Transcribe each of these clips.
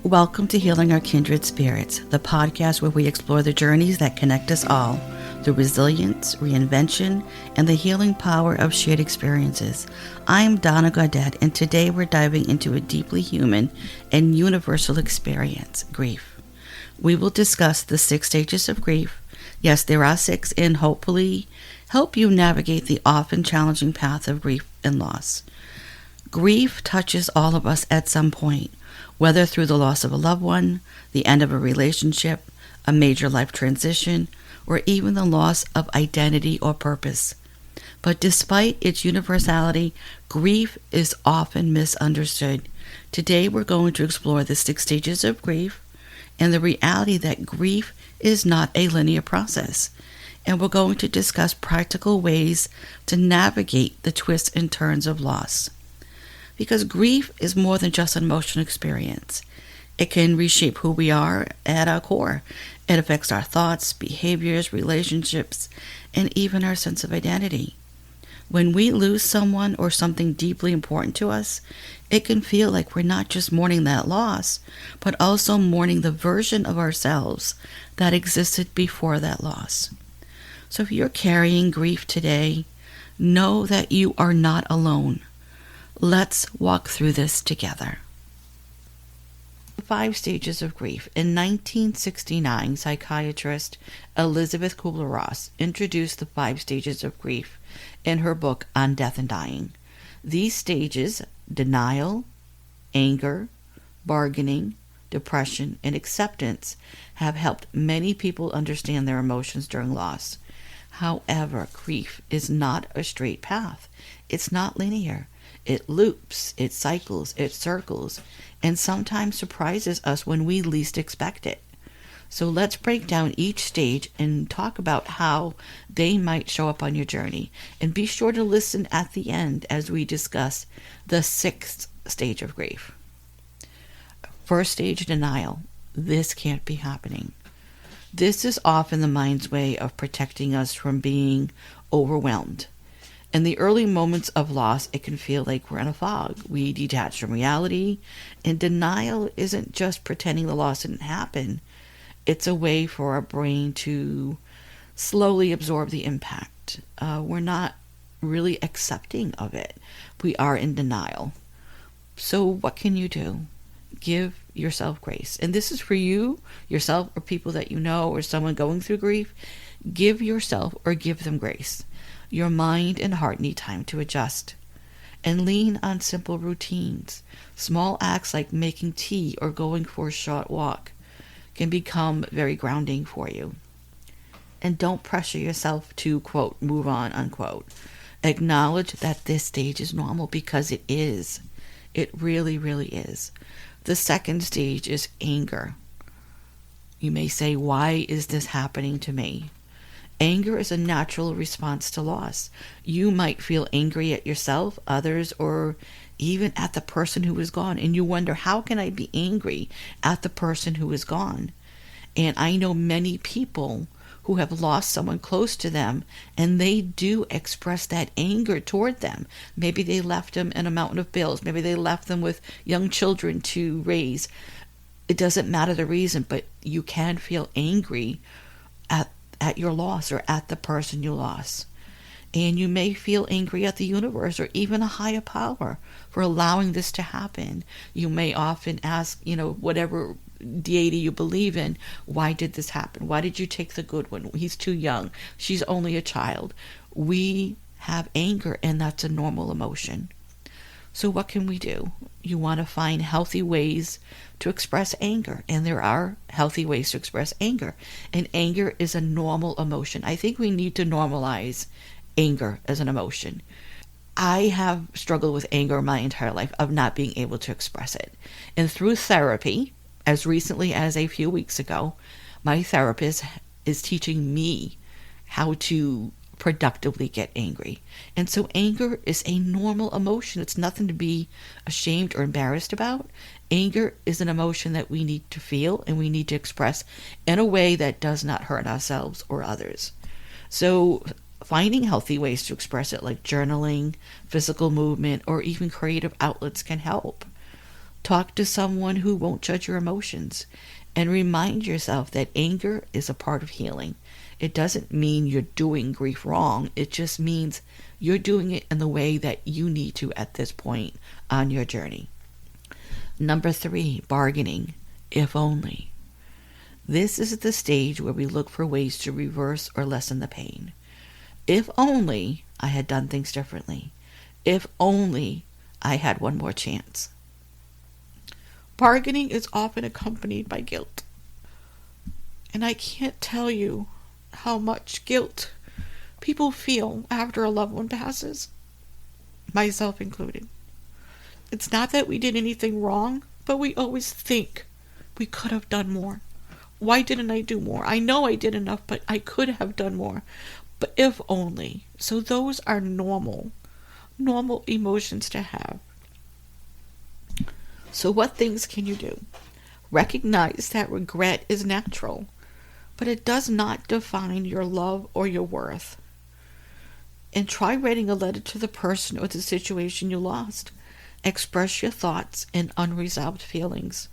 Welcome to Healing Our Kindred Spirits, the podcast where we explore the journeys that connect us all through resilience, reinvention, and the healing power of shared experiences. I'm Donna Gaudet, and today we're diving into a deeply human and universal experience, grief. We will discuss the 6 stages of grief. Yes, there are 6, and hopefully help you navigate the often challenging path of grief and loss. Grief touches all of us at some point, whether through the loss of a loved one, the end of a relationship, a major life transition, or even the loss of identity or purpose. But despite its universality, grief is often misunderstood. Today we're going to explore the 6 stages of grief and the reality that grief is not a linear process. And we're going to discuss practical ways to navigate the twists and turns of loss. Because grief is more than just an emotional experience. It can reshape who we are at our core. It affects our thoughts, behaviors, relationships, and even our sense of identity. When we lose someone or something deeply important to us, it can feel like we're not just mourning that loss, but also mourning the version of ourselves that existed before that loss. So if you're carrying grief today, know that you are not alone. Let's walk through this together. The 5 stages of grief. In 1969, psychiatrist Elizabeth Kubler-Ross introduced the 5 stages of grief in her book On Death and Dying. These stages, denial, anger, bargaining, depression, and acceptance, have helped many people understand their emotions during loss. However, grief is not a straight path. It's not linear. It loops, it cycles, it circles, and sometimes surprises us when we least expect it. So let's break down each stage and talk about how they might show up on your journey. And be sure to listen at the end as we discuss the 6th stage of grief. First stage, denial. This can't be happening. This is often the mind's way of protecting us from being overwhelmed. In the early moments of loss, it can feel like we're in a fog. We detach from reality, and denial isn't just pretending the loss didn't happen. It's a way for our brain to slowly absorb the impact. We're not really accepting of it. We are in denial. So what can you do? Give yourself grace. And this is for you, yourself, or people that you know, or someone going through grief. Give yourself or give them grace. Your mind and heart need time to adjust. And lean on simple routines. Small acts like making tea or going for a short walk can become very grounding for you. And don't pressure yourself to, quote, move on, unquote. Acknowledge that this stage is normal because it is. It really, really is. The 2nd stage is anger. You may say, why is this happening to me? Anger is a natural response to loss. You might feel angry at yourself, others, or even at the person who is gone. And you wonder, how can I be angry at the person who is gone? And I know many people who have lost someone close to them, and they do express that anger toward them. Maybe they left them in a mountain of bills. Maybe they left them with young children to raise. It doesn't matter the reason, but you can feel angry at your loss or at the person you lost. And you may feel angry at the universe or even a higher power for allowing this to happen. You may often ask, whatever deity you believe in, why did this happen? Why did you take the good one? He's too young. She's only a child. We have anger, and that's a normal emotion. So what can we do? You want to find healthy ways to express anger, and there are healthy ways to express anger. And anger is a normal emotion. I think we need to normalize anger as an emotion. I have struggled with anger my entire life of not being able to express it. And through therapy, as recently as a few weeks ago, my therapist is teaching me how to productively get angry. And so anger is a normal emotion. It's nothing to be ashamed or embarrassed about. Anger is an emotion that we need to feel and we need to express in a way that does not hurt ourselves or others. So finding healthy ways to express it, like journaling, physical movement, or even creative outlets, can help. Talk to someone who won't judge your emotions, and remind yourself that anger is a part of healing. It doesn't mean you're doing grief wrong. It just means you're doing it in the way that you need to at this point on your journey. Number 3, bargaining, if only. This is the stage where we look for ways to reverse or lessen the pain. If only I had done things differently. If only I had one more chance. Bargaining is often accompanied by guilt. And I can't tell you how much guilt people feel after a loved one passes, myself included. It's not that we did anything wrong, but we always think we could have done more. Why didn't I do more? I know I did enough, but I could have done more. But if only. So those are normal emotions to have. So what things can you do? Recognize that regret is natural, but it does not define your love or your worth. And try writing a letter to the person or the situation you lost. Express your thoughts and unresolved feelings.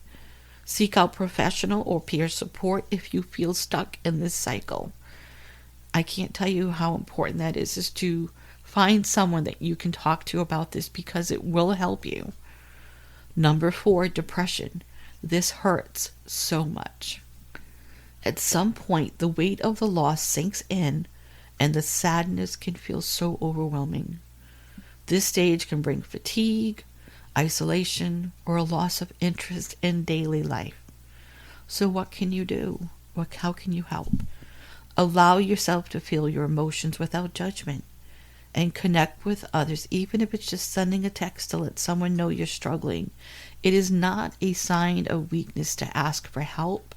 Seek out professional or peer support if you feel stuck in this cycle. I can't tell you how important that is to find someone that you can talk to about this, because it will help you. Number 4, depression. This hurts so much. At some point, the weight of the loss sinks in, and the sadness can feel so overwhelming. This stage can bring fatigue, isolation, or a loss of interest in daily life. So what can you do? How can you help? Allow yourself to feel your emotions without judgment, and connect with others, even if it's just sending a text to let someone know you're struggling. It is not a sign of weakness to ask for help.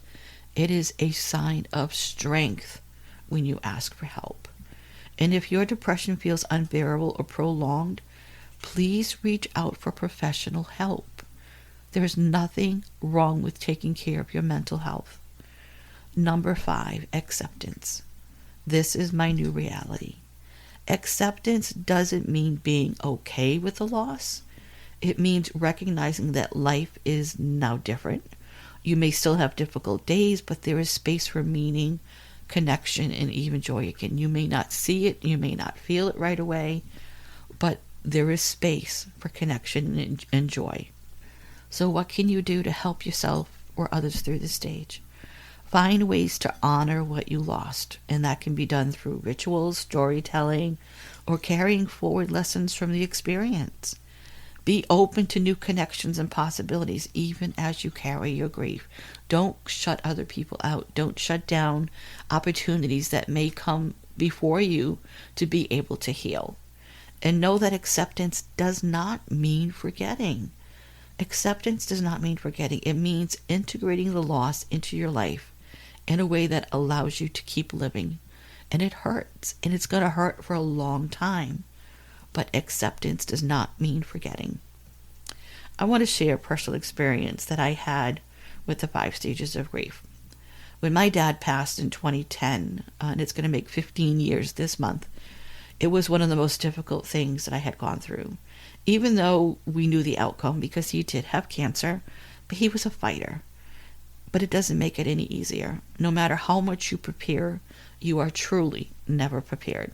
It is a sign of strength when you ask for help. And if your depression feels unbearable or prolonged, please reach out for professional help. There is nothing wrong with taking care of your mental health. Number 5, acceptance. This is my new reality. Acceptance doesn't mean being okay with the loss. It means recognizing that life is now different. You may still have difficult days, but there is space for meaning, connection, and even joy again. You may not see it, you may not feel it right away, but there is space for connection and joy. So what can you do to help yourself or others through this stage? Find ways to honor what you lost, and that can be done through rituals, storytelling, or carrying forward lessons from the experience. Be open to new connections and possibilities even as you carry your grief. Don't shut other people out. Don't shut down opportunities that may come before you to be able to heal. And know that acceptance does not mean forgetting. Acceptance does not mean forgetting. It means integrating the loss into your life in a way that allows you to keep living. And it hurts, and it's going to hurt for a long time. But acceptance does not mean forgetting. I want to share a personal experience that I had with the 5 stages of grief. When my dad passed in 2010, and it's going to make 15 years this month, it was one of the most difficult things that I had gone through. Even though we knew the outcome because he did have cancer, but he was a fighter. But it doesn't make it any easier. No matter how much you prepare, you are truly never prepared.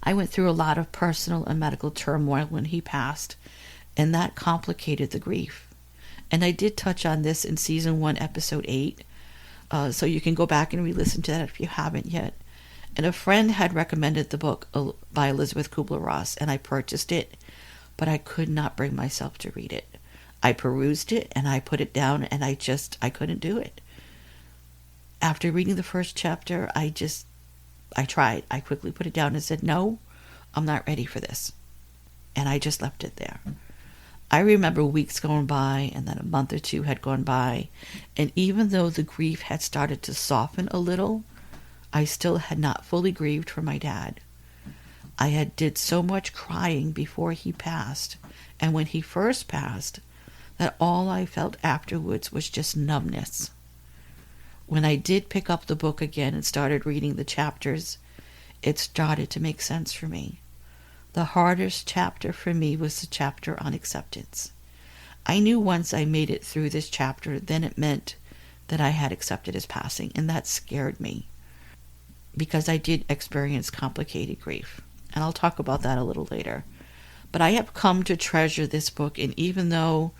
I went through a lot of personal and medical turmoil when he passed, and that complicated the grief. And I did touch on this in season 1, episode 8, so you can go back and re-listen to that if you haven't yet. And a friend had recommended the book by Elizabeth Kubler-Ross, and I purchased it, but I could not bring myself to read it. I perused it, and I put it down, and I couldn't do it. After reading the first chapter, I tried. I quickly put it down and said, no, I'm not ready for this. And I just left it there. I remember weeks going by, and then a month or 2 had gone by, and even though the grief had started to soften a little, I still had not fully grieved for my dad. I had did so much crying before he passed, and when he first passed, that all I felt afterwards was just numbness. When I did pick up the book again and started reading the chapters, it started to make sense for me. The hardest chapter for me was the chapter on acceptance. I knew once I made it through this chapter, then it meant that I had accepted his passing, and that scared me because I did experience complicated grief. And I'll talk about that a little later. But I have come to treasure this book, and even though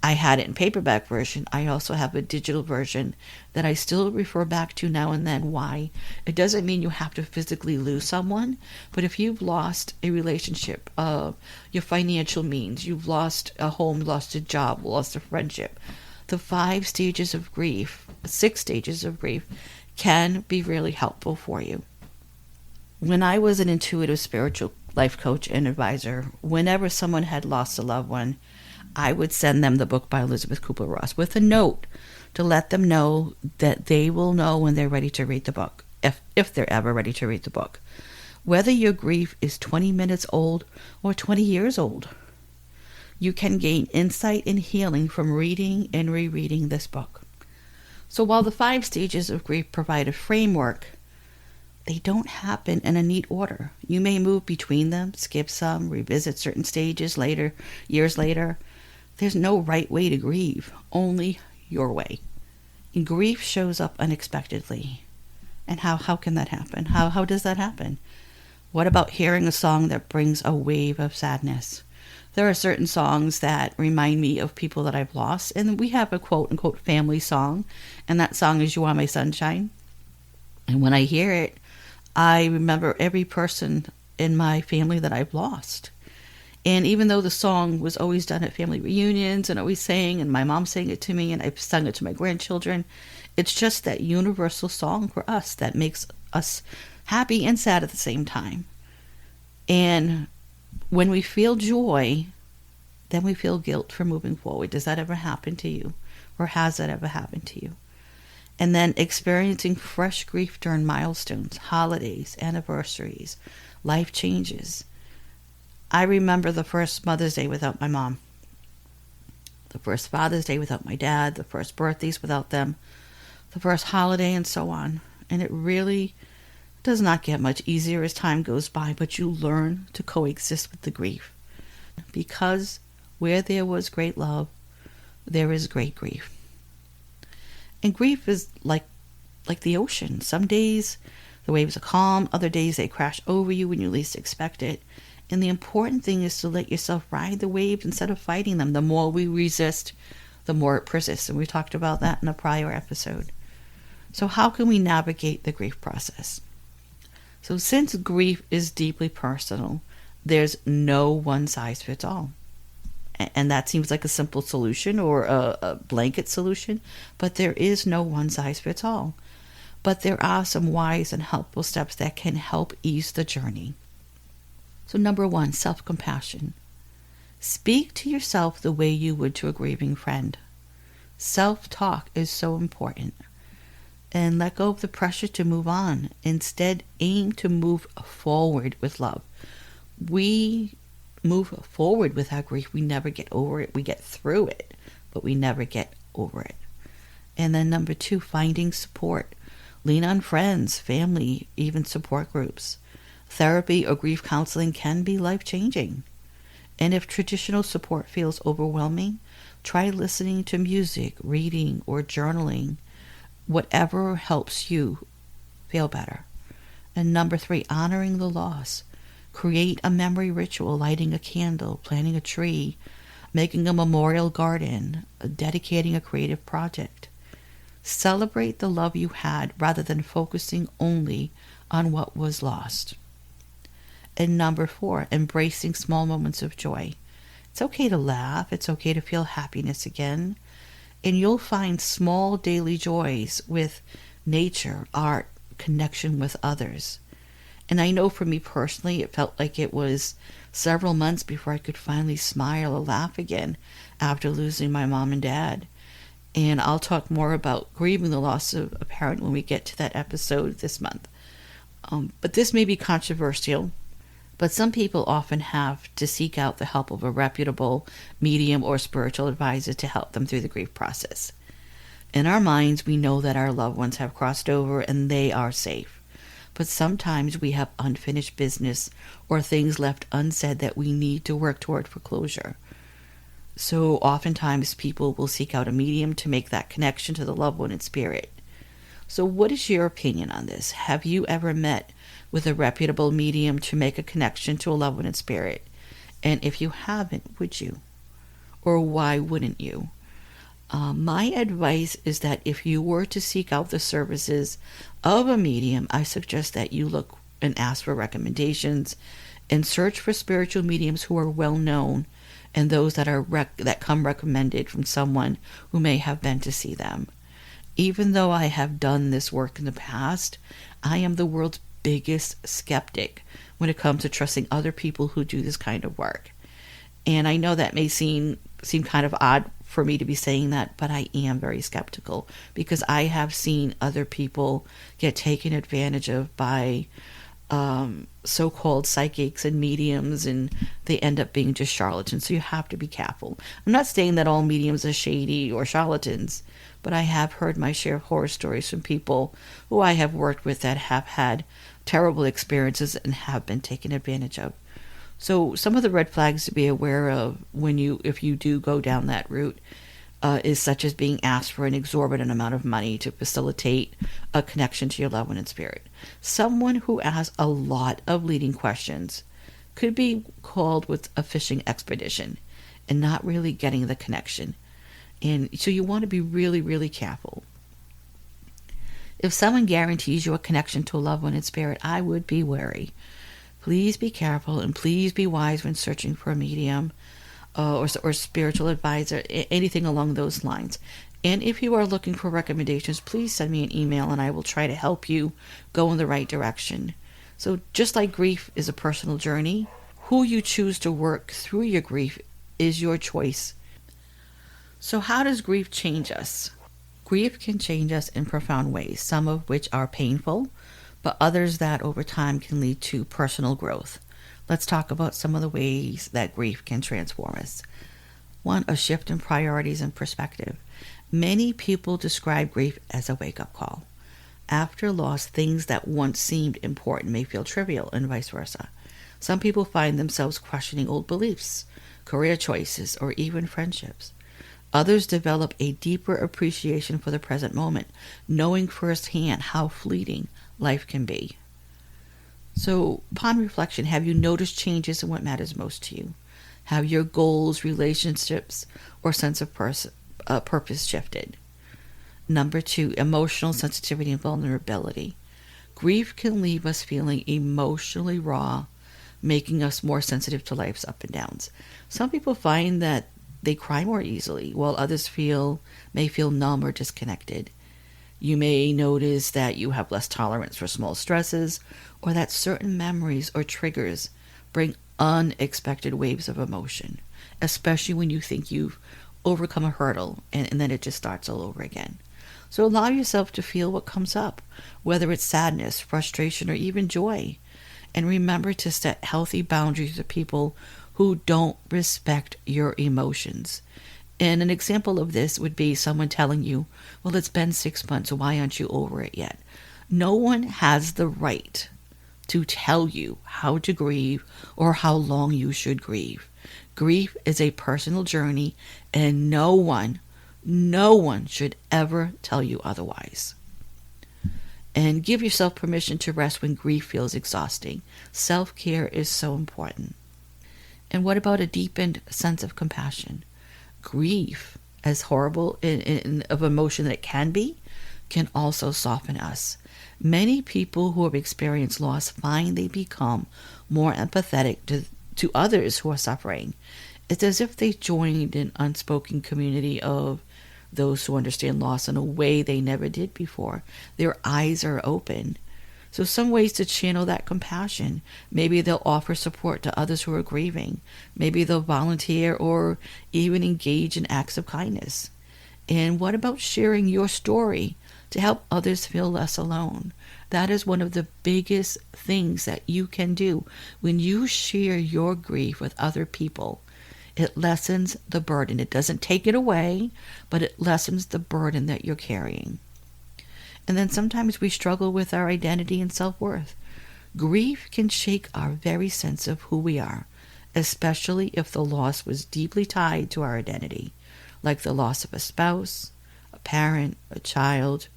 I had it in paperback version, I also have a digital version that I still refer back to now and then. Why? It doesn't mean you have to physically lose someone, but if you've lost a relationship, your financial means, you've lost a home, lost a job, lost a friendship, the 5 stages of grief, 6 stages of grief, can be really helpful for you. When I was an intuitive spiritual life coach and advisor, whenever someone had lost a loved one, I would send them the book by Elizabeth Kubler-Ross with a note to let them know that they will know when they're ready to read the book, if they're ever ready to read the book. Whether your grief is 20 minutes old or 20 years old, you can gain insight and healing from reading and rereading this book. So while the 5 stages of grief provide a framework, they don't happen in a neat order. You may move between them, skip some, revisit certain stages later, years later. There's no right way to grieve, only your way. And grief shows up unexpectedly. And how can that happen? How does that happen? What about hearing a song that brings a wave of sadness? There are certain songs that remind me of people that I've lost, and we have a quote-unquote family song, and that song is You Are My Sunshine. And when I hear it, I remember every person in my family that I've lost. And even though the song was always done at family reunions and always sang, and my mom sang it to me, and I've sung it to my grandchildren, it's just that universal song for us that makes us happy and sad at the same time. And when we feel joy, then we feel guilt for moving forward. Does that ever happen to you? Or has that ever happened to you? And then experiencing fresh grief during milestones, holidays, anniversaries, life changes. I remember the first Mother's Day without my mom, the first Father's Day without my dad, the first birthdays without them, the first holiday, and so on. And it really does not get much easier as time goes by, but you learn to coexist with the grief. Because where there was great love, there is great grief. And grief is like the ocean. Some days the waves are calm, other days they crash over you when you least expect it. And the important thing is to let yourself ride the waves instead of fighting them. The more we resist, the more it persists. And we talked about that in a prior episode. So how can we navigate the grief process? So since grief is deeply personal, there's no one size fits all. And that seems like a simple solution or a blanket solution, but there is no one size fits all. But there are some wise and helpful steps that can help ease the journey. So 1, self-compassion. Speak to yourself the way you would to a grieving friend. Self-talk is so important. And let go of the pressure to move on. Instead, aim to move forward with love. We move forward with our grief. We never get over it. We get through it, but we never get over it. And then 2, finding support. Lean on friends, family, even support groups. Therapy or grief counseling can be life-changing. And if traditional support feels overwhelming, try listening to music, reading, or journaling. Whatever helps you feel better. And 3, honoring the loss. Create a memory ritual, lighting a candle, planting a tree, making a memorial garden, dedicating a creative project. Celebrate the love you had rather than focusing only on what was lost. And 4, embracing small moments of joy. It's okay to laugh. It's okay to feel happiness again. And you'll find small daily joys with nature, art, connection with others. And I know for me personally, it felt like it was several months before I could finally smile or laugh again after losing my mom and dad. And I'll talk more about grieving the loss of a parent when we get to that episode this month. But this may be controversial, but some people often have to seek out the help of a reputable medium or spiritual advisor to help them through the grief process. In our minds, we know that our loved ones have crossed over and they are safe. But sometimes we have unfinished business or things left unsaid that we need to work toward for closure. So oftentimes people will seek out a medium to make that connection to the loved one in spirit. So what is your opinion on this? Have you ever met with a reputable medium to make a connection to a loved one in spirit? And if you haven't, would you? Or why wouldn't you? My advice is that if you were to seek out the services of a medium, I suggest that you look and ask for recommendations and search for spiritual mediums who are well known and those that are that come recommended from someone who may have been to see them. Even though I have done this work in the past, I am the world's biggest skeptic when it comes to trusting other people who do this kind of work. And I know that may seem kind of odd for me to be saying that, but I am very skeptical because I have seen other people get taken advantage of by so-called psychics and mediums, and they end up being just charlatans. So you have to be careful. I'm not saying that all mediums are shady or charlatans, but I have heard my share of horror stories from people who I have worked with that have had terrible experiences and have been taken advantage of. So some of the red flags to be aware of if you do go down that route is such as being asked for an exorbitant amount of money to facilitate a connection to your loved one in spirit. Someone who asks a lot of leading questions could be called with a fishing expedition and not really getting the connection. And so you want to be really, really careful. If someone guarantees you a connection to a loved one in spirit, I would be wary. Please be careful and please be wise when searching for a medium or spiritual advisor, anything along those lines. And if you are looking for recommendations, please send me an email and I will try to help you go in the right direction. So just like grief is a personal journey, who you choose to work through your grief is your choice. So how does grief change us? Grief can change us in profound ways, some of which are painful, but others that over time can lead to personal growth. Let's talk about some of the ways that grief can transform us. One, a shift in priorities and perspective. Many people describe grief as a wake-up call. After loss, things that once seemed important may feel trivial and vice versa. Some people find themselves questioning old beliefs, career choices, or even friendships. Others develop a deeper appreciation for the present moment, knowing firsthand how fleeting life can be. So, upon reflection, have you noticed changes in what matters most to you? Have your goals, relationships, or sense of purpose shifted? Number 2, emotional sensitivity and vulnerability. Grief can leave us feeling emotionally raw, making us more sensitive to life's ups and downs. Some people find that they cry more easily, while others may feel numb or disconnected. You may notice that you have less tolerance for small stresses, or that certain memories or triggers bring unexpected waves of emotion, especially when you think you've overcome a hurdle and then it just starts all over again. So allow yourself to feel what comes up, whether it's sadness, frustration, or even joy. And remember to set healthy boundaries with people who don't respect your emotions. And an example of this would be someone telling you, well, it's been 6 months, so why aren't you over it yet? No one has the right to tell you how to grieve or how long you should grieve. Grief is a personal journey, and no one should ever tell you otherwise. And give yourself permission to rest when grief feels exhausting. Self-care is so important. And what about a deepened sense of compassion? Grief, as horrible of emotion that it can be, can also soften us. Many people who have experienced loss find they become more empathetic to others who are suffering. It's as if they joined an unspoken community of those who understand loss in a way they never did before. Their eyes are open. So some ways to channel that compassion. Maybe they'll offer support to others who are grieving. Maybe they'll volunteer or even engage in acts of kindness. And what about sharing your story to help others feel less alone? That is one of the biggest things that you can do. When you share your grief with other people, it lessens the burden. It doesn't take it away, but it lessens the burden that you're carrying. And then sometimes we struggle with our identity and self-worth. Grief can shake our very sense of who we are, especially if the loss was deeply tied to our identity, like the loss of a spouse, a parent, a child,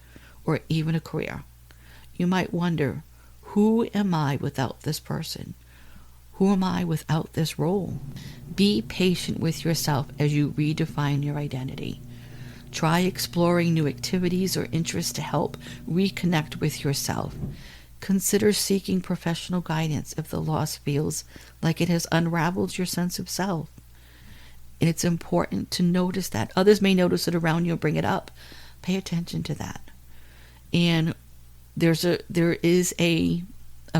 or even a career. You might wonder, who am I without this person? Who am I without this role? Be patient with yourself as you redefine your identity. Try exploring new activities or interests to help reconnect with yourself. Consider seeking professional guidance if the loss feels like it has unraveled your sense of self. And it's important to notice that. Others may notice it around you and bring it up. Pay attention to that. And there is a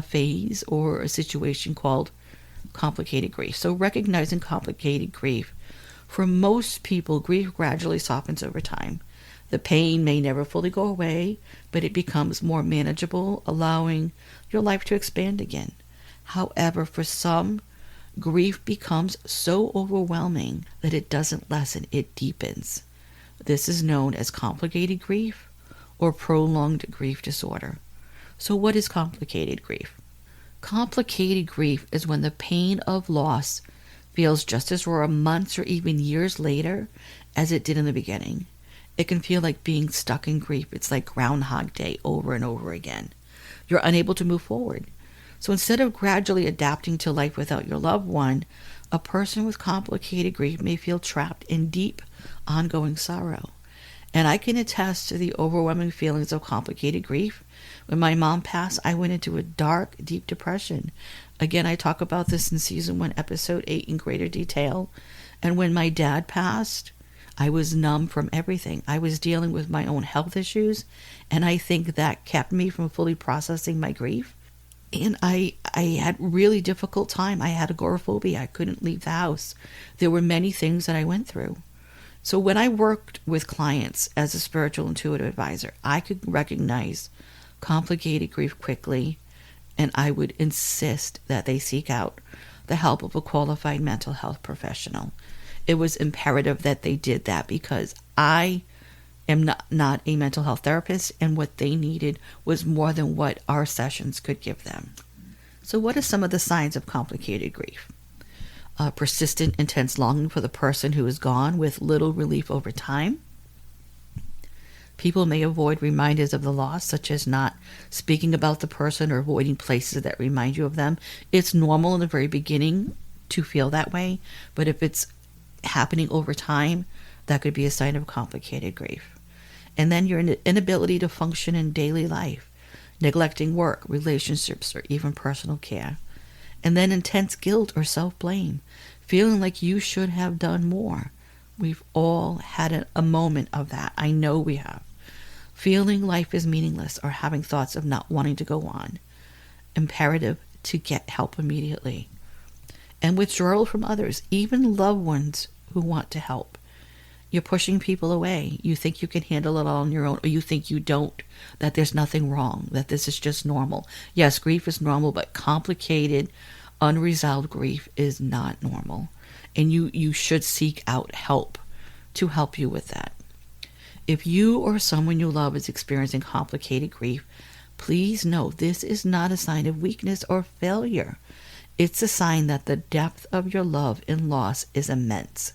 phase or a situation called complicated grief. So recognizing complicated grief. For most people, grief gradually softens over time. The pain may never fully go away, but it becomes more manageable, allowing your life to expand again. However, for some, grief becomes so overwhelming that it doesn't lessen, it deepens. This is known as complicated grief or prolonged grief disorder. So what is complicated grief? Complicated grief is when the pain of loss feels just as raw months or even years later as it did in the beginning. It can feel like being stuck in grief. It's like Groundhog Day over and over again. You're unable to move forward. So instead of gradually adapting to life without your loved one, a person with complicated grief may feel trapped in deep, ongoing sorrow. And I can attest to the overwhelming feelings of complicated grief. When my mom passed, I went into a dark, deep depression. Again, I talk about this in season 1, episode 8 in greater detail. And when my dad passed, I was numb from everything. I was dealing with my own health issues, and I think that kept me from fully processing my grief. And I had really difficult time. I had agoraphobia. I couldn't leave the house. There were many things that I went through. So when I worked with clients as a spiritual intuitive advisor, I could recognize complicated grief quickly, and I would insist that they seek out the help of a qualified mental health professional. It was imperative that they did that because I am not a mental health therapist, and what they needed was more than what our sessions could give them. So what are some of the signs of complicated grief? Persistent, intense longing for the person who is gone with little relief over time. People may avoid reminders of the loss, such as not speaking about the person or avoiding places that remind you of them. It's normal in the very beginning to feel that way, but if it's happening over time, that could be a sign of complicated grief. And then your inability to function in daily life, neglecting work, relationships, or even personal care. And then intense guilt or self-blame, feeling like you should have done more. We've all had a moment of that. I know we have. Feeling life is meaningless or having thoughts of not wanting to go on. Imperative to get help immediately. And withdrawal from others, even loved ones who want to help. You're pushing people away. You think you can handle it all on your own, or you think you don't, that there's nothing wrong, that this is just normal. Yes, grief is normal, but complicated, unresolved grief is not normal. And you should seek out help to help you with that. If you or someone you love is experiencing complicated grief, please know this is not a sign of weakness or failure. It's a sign that the depth of your love and loss is immense,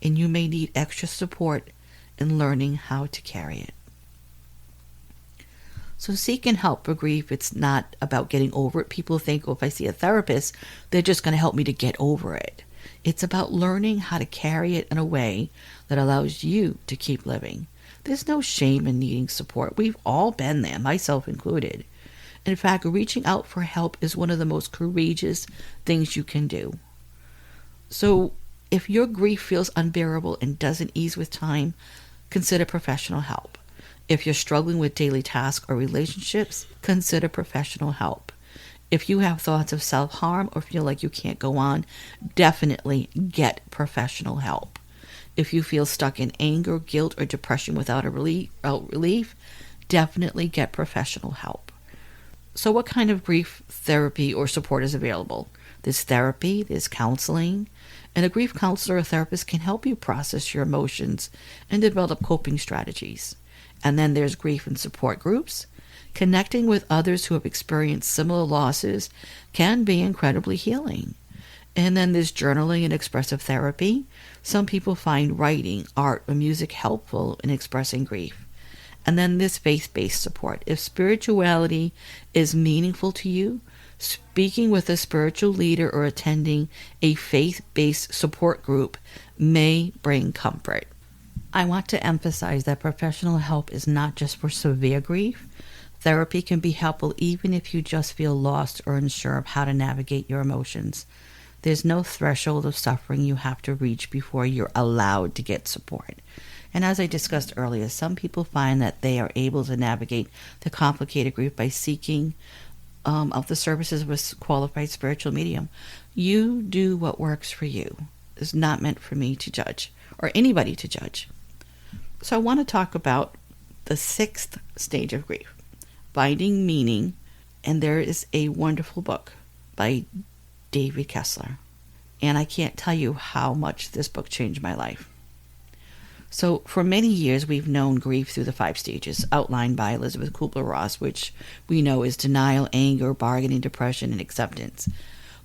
and you may need extra support in learning how to carry it. So seeking help for grief, it's not about getting over it. People think, if I see a therapist, they're just going to help me to get over it. It's about learning how to carry it in a way that allows you to keep living. There's no shame in needing support. We've all been there, myself included. In fact, reaching out for help is one of the most courageous things you can do. So if your grief feels unbearable and doesn't ease with time, consider professional help. If you're struggling with daily tasks or relationships, consider professional help. If you have thoughts of self-harm or feel like you can't go on, definitely get professional help. If you feel stuck in anger, guilt, or depression without relief, definitely get professional help. So what kind of grief therapy or support is available? There's therapy, there's counseling, and a grief counselor or therapist can help you process your emotions and develop coping strategies. And then there's grief and support groups. Connecting with others who have experienced similar losses can be incredibly healing. And then there's journaling and expressive therapy. Some people find writing, art, or music helpful in expressing grief. And then there's faith-based support. If spirituality is meaningful to you, speaking with a spiritual leader or attending a faith-based support group may bring comfort. I want to emphasize that professional help is not just for severe grief. Therapy can be helpful even if you just feel lost or unsure of how to navigate your emotions. There's no threshold of suffering you have to reach before you're allowed to get support. And as I discussed earlier, some people find that they are able to navigate the complicated grief by seeking of the services of a qualified spiritual medium. You do what works for you. It's not meant for me to judge or anybody to judge. So I want to talk about the 6th stage of grief, finding meaning. And there is a wonderful book by David Kessler. And I can't tell you how much this book changed my life. So for many years, we've known grief through the 5 stages outlined by Elizabeth Kubler-Ross, which we know is denial, anger, bargaining, depression, and acceptance.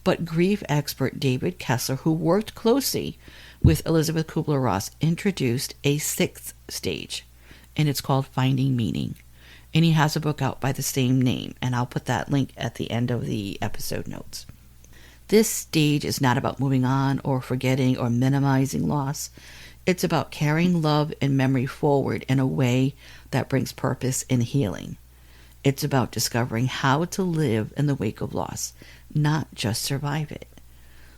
But grief expert David Kessler, who worked closely with Elizabeth Kubler-Ross, introduced a 6th stage, and it's called Finding Meaning. And he has a book out by the same name, and I'll put that link at the end of the episode notes. This stage is not about moving on or forgetting or minimizing loss. It's about carrying love and memory forward in a way that brings purpose and healing. It's about discovering how to live in the wake of loss, not just survive it.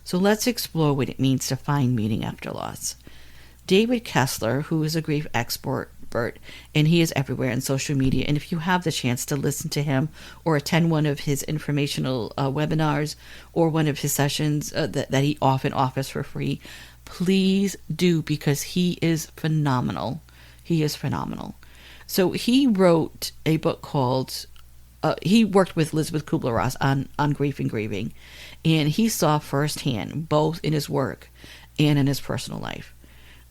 So let's explore what it means to find meaning after loss. David Kessler, who is a grief expert, and he is everywhere on social media, and if you have the chance to listen to him or attend one of his informational webinars or one of his sessions that he often offers for free, please do, because he is phenomenal. He is phenomenal. So he wrote a book called, he worked with Elizabeth Kubler-Ross on grief and grieving, and he saw firsthand, both in his work and in his personal life.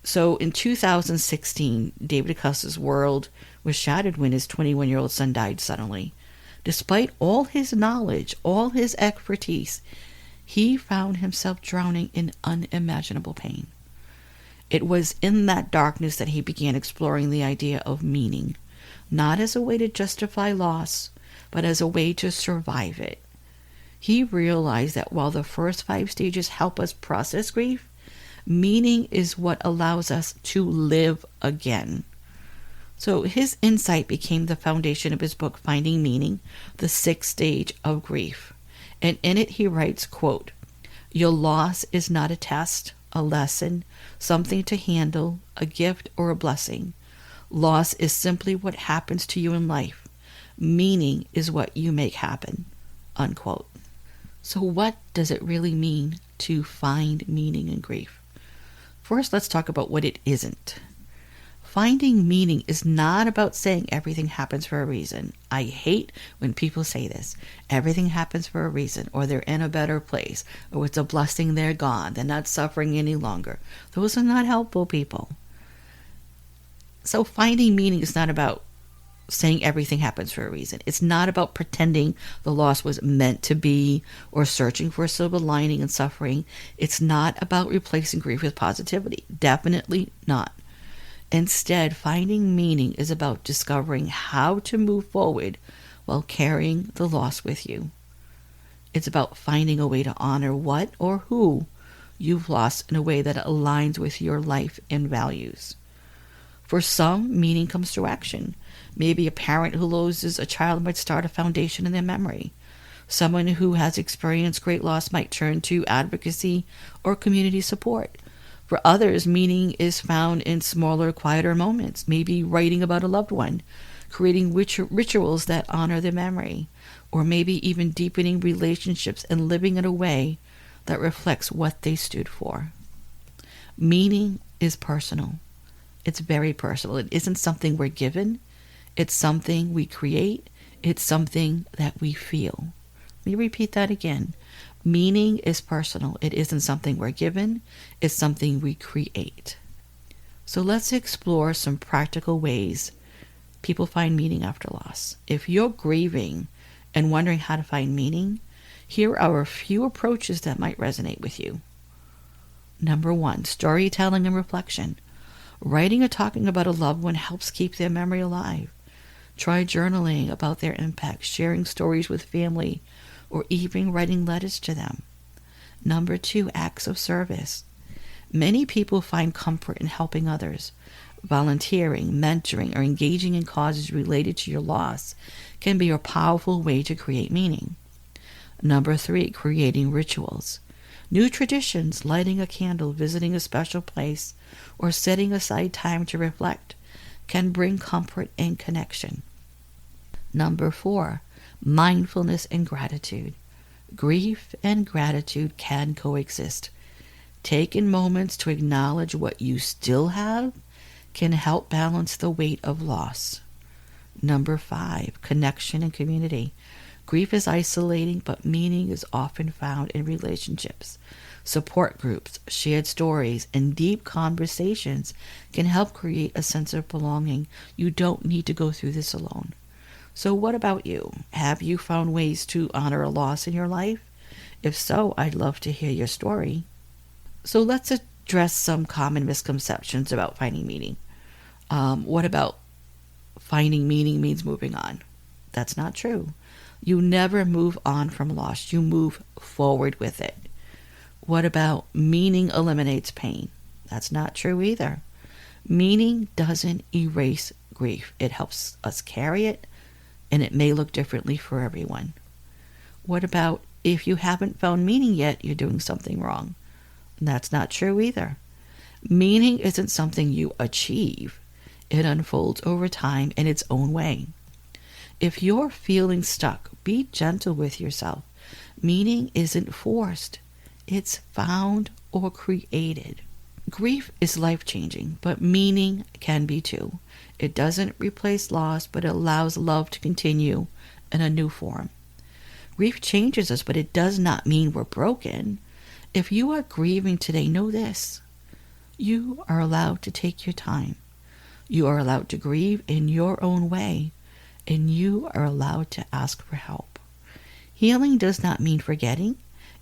So in 2016, David Kessler's world was shattered when his 21-year-old son died suddenly. Despite all his knowledge, all his expertise, he found himself drowning in unimaginable pain. It was in that darkness that he began exploring the idea of meaning, not as a way to justify loss, but as a way to survive it. He realized that while the first 5 stages help us process grief, meaning is what allows us to live again. So his insight became the foundation of his book, Finding Meaning, the 6th stage of grief. And in it he writes, quote, "Your loss is not a test, a lesson, something to handle, a gift or a blessing. Loss is simply what happens to you in life. Meaning is what you make happen." Unquote. So what does it really mean to find meaning in grief? First, let's talk about what it isn't. Finding meaning is not about saying everything happens for a reason. I hate when people say this. Everything happens for a reason, or they're in a better place, or it's a blessing they're gone. They're not suffering any longer. Those are not helpful people. So finding meaning is not about saying everything happens for a reason. It's not about pretending the loss was meant to be or searching for a silver lining in suffering. It's not about replacing grief with positivity. Definitely not. Instead, finding meaning is about discovering how to move forward while carrying the loss with you. It's about finding a way to honor what or who you've lost in a way that aligns with your life and values. For some, meaning comes through action. Maybe a parent who loses a child might start a foundation in their memory. Someone who has experienced great loss might turn to advocacy or community support. For others, meaning is found in smaller, quieter moments, maybe writing about a loved one, creating rituals that honor their memory, or maybe even deepening relationships and living in a way that reflects what they stood for. Meaning is personal. It's very personal. It isn't something we're given. It's something we create. It's something that we feel. Let me repeat that again. Meaning is personal. It isn't something we're given. It's something we create. So let's explore some practical ways people find meaning after loss. If you're grieving and wondering how to find meaning, Here are a few approaches that might resonate with you. Number 1, storytelling and reflection. Writing or talking about a loved one helps keep their memory alive. Try journaling about their impact, sharing stories with family, or even writing letters to them. Number 2, acts of service. Many people find comfort in helping others. Volunteering, mentoring, or engaging in causes related to your loss can be a powerful way to create meaning. Number 3, creating rituals. New traditions, lighting a candle, visiting a special place, or setting aside time to reflect can bring comfort and connection. Number 4, mindfulness and gratitude. Grief and gratitude can coexist. Taking moments to acknowledge what you still have can help balance the weight of loss. Number 5, connection and community. Grief is isolating, but meaning is often found in relationships. Support groups, shared stories, and deep conversations can help create a sense of belonging. You don't need to go through this alone. So what about you? Have you found ways to honor a loss in your life? If so, I'd love to hear your story. So let's address some common misconceptions about finding meaning. What about finding meaning means moving on? That's not true. You never move on from loss. You move forward with it. What about meaning eliminates pain? That's not true either. Meaning doesn't erase grief. It helps us carry it, and it may look differently for everyone. What about if you haven't found meaning yet, you're doing something wrong? That's not true either. Meaning isn't something you achieve. It unfolds over time in its own way. If you're feeling stuck, be gentle with yourself. Meaning isn't forced. It's found or created. Grief is life-changing, but meaning can be too. It doesn't replace loss, but it allows love to continue in a new form. Grief changes us, but it does not mean we're broken. If you are grieving today, know this. You are allowed to take your time. You are allowed to grieve in your own way, and you are allowed to ask for help. Healing does not mean forgetting.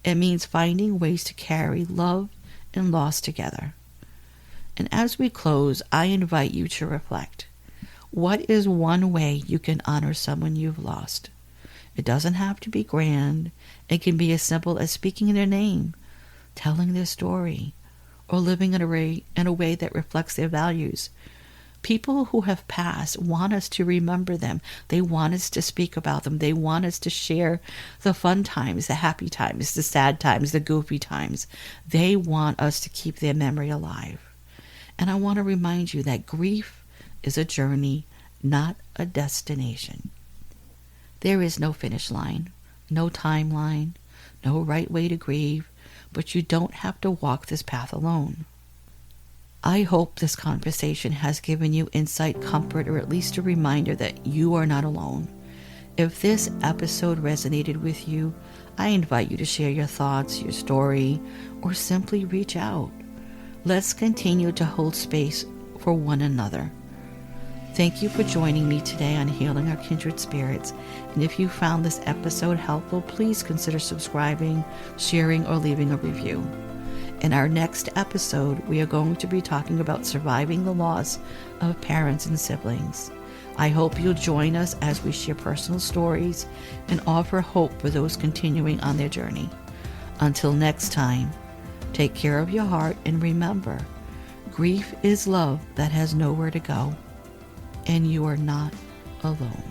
It means finding ways to carry love and loss together. And as we close, I invite you to reflect. What is one way you can honor someone you've lost? It doesn't have to be grand. It can be as simple as speaking their name, telling their story, or living in a way that reflects their values. People who have passed want us to remember them. They want us to speak about them. They want us to share the fun times, the happy times, the sad times, the goofy times. They want us to keep their memory alive. And I want to remind you that grief is a journey, not a destination. There is no finish line, no timeline, no right way to grieve, but you don't have to walk this path alone. I hope this conversation has given you insight, comfort, or at least a reminder that you are not alone. If this episode resonated with you, I invite you to share your thoughts, your story, or simply reach out. Let's continue to hold space for one another. Thank you for joining me today on Healing Our Kindred Spirits. And if you found this episode helpful, please consider subscribing, sharing, or leaving a review. In our next episode, we are going to be talking about surviving the loss of parents and siblings. I hope you'll join us as we share personal stories and offer hope for those continuing on their journey. Until next time, take care of your heart and remember, grief is love that has nowhere to go, and you are not alone.